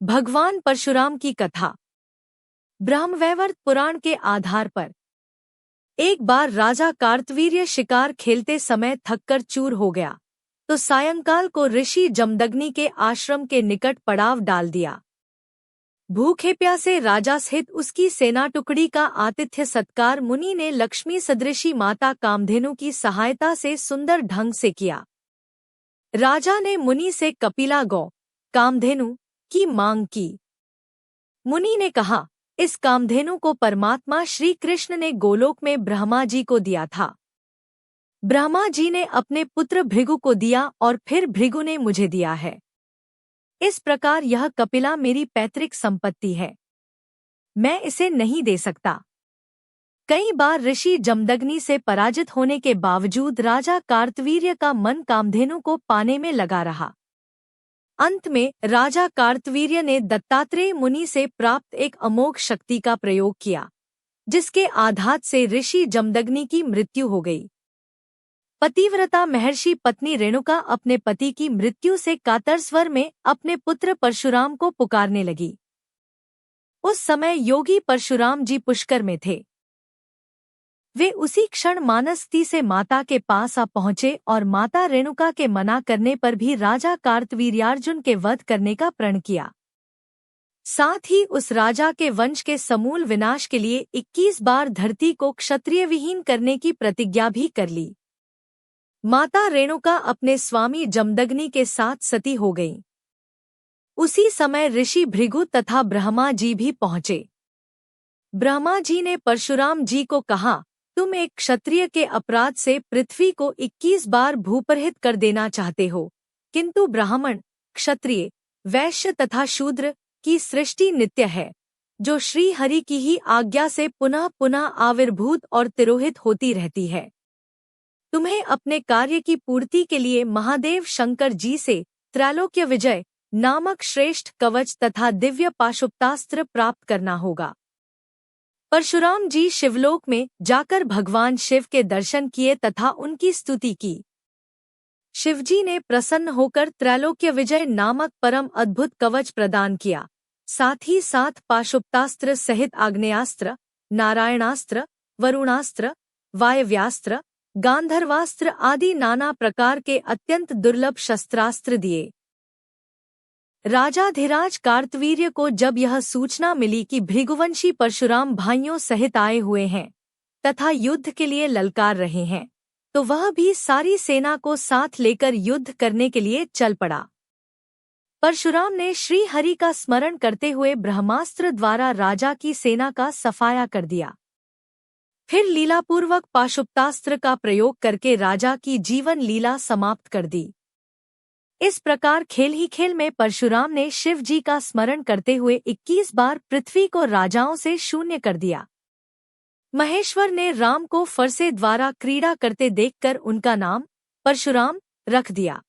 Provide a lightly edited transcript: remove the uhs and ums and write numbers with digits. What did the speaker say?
भगवान परशुराम की कथा। ब्रह्मवैवर्त पुराण के आधार पर एक बार राजा कार्तवीर्य शिकार खेलते समय थककर चूर हो गया, तो सायंकाल को ऋषि जमदग्नि के आश्रम के निकट पड़ाव डाल दिया। भूखे प्यासे राजा सहित उसकी सेना टुकड़ी का आतिथ्य सत्कार मुनि ने लक्ष्मी सदृशी माता कामधेनु की सहायता से सुंदर ढंग से किया। राजा ने मुनि से कपिला गौ कामधेनु की मांग की। मुनि ने कहा, इस कामधेनु को परमात्मा श्री कृष्ण ने गोलोक में ब्रह्मा जी को दिया था। ब्रह्मा जी ने अपने पुत्र भृगु को दिया और फिर भृगु ने मुझे दिया है। इस प्रकार यह कपिला मेरी पैतृक संपत्ति है, मैं इसे नहीं दे सकता। कई बार ऋषि जमदग्नि से पराजित होने के बावजूद राजा कार्तवीर्य का मन कामधेनु को पाने में लगा रहा। अंत में राजा कार्तवीर्य ने दत्तात्रेय मुनि से प्राप्त एक अमोघ शक्ति का प्रयोग किया, जिसके आघात से ऋषि जमदग्नि की मृत्यु हो गई। पतिव्रता महर्षि पत्नी रेणुका अपने पति की मृत्यु से कातर स्वर में अपने पुत्र परशुराम को पुकारने लगी। उस समय योगी परशुराम जी पुष्कर में थे। वे उसी क्षण मानसती से माता के पास आ पहुंचे और माता रेणुका के मना करने पर भी राजा कार्तवीर्यार्जुन के वध करने का प्रण किया। साथ ही उस राजा के वंश के समूल विनाश के लिए 21 बार धरती को क्षत्रिय विहीन करने की प्रतिज्ञा भी कर ली। माता रेणुका अपने स्वामी जमदग्नि के साथ सती हो गईं। उसी समय ऋषि भृगु तथा ब्रह्मा जी भी पहुंचे। ब्रह्मा जी ने परशुराम जी को कहा, तुम एक क्षत्रिय के अपराध से पृथ्वी को 21 बार भूपरहित कर देना चाहते हो, किंतु ब्राह्मण, क्षत्रिय, वैश्य तथा शूद्र की सृष्टि नित्य है, जो श्री हरि की ही आज्ञा से पुनः पुनः आविर्भूत और तिरोहित होती रहती है। तुम्हें अपने कार्य की पूर्ति के लिए महादेव शंकर जी से त्रैलोक्य विजय नामक श्रेष्ठ कवच तथा दिव्य पाशुपतास्त्र प्राप्त करना होगा। परशुराम जी शिवलोक में जाकर भगवान शिव के दर्शन किए तथा उनकी स्तुति की। शिवजी ने प्रसन्न होकर त्रैलोक्य विजय नामक परम अद्भुत कवच प्रदान किया। साथ ही साथ पाशुपतास्त्र सहित आग्नेयास्त्र, नारायणास्त्र, वरुणास्त्र, वायव्यास्त्र, गांधर्वास्त्र आदि नाना प्रकार के अत्यंत दुर्लभ शस्त्रास्त्र दिए। राजाधिराज कार्तवीर्य को जब यह सूचना मिली कि भृगुवंशी परशुराम भाइयों सहित आए हुए हैं तथा युद्ध के लिए ललकार रहे हैं, तो वह भी सारी सेना को साथ लेकर युद्ध करने के लिए चल पड़ा। परशुराम ने श्री हरि का स्मरण करते हुए ब्रह्मास्त्र द्वारा राजा की सेना का सफाया कर दिया। फिर लीलापूर्वक पाशुपतास्त्र का प्रयोग करके राजा की जीवन लीला समाप्त कर दी। इस प्रकार खेल ही खेल में परशुराम ने शिव जी का स्मरण करते हुए 21 बार पृथ्वी को राजाओं से शून्य कर दिया। महेश्वर ने राम को फरसे द्वारा क्रीड़ा करते देखकर उनका नाम परशुराम रख दिया।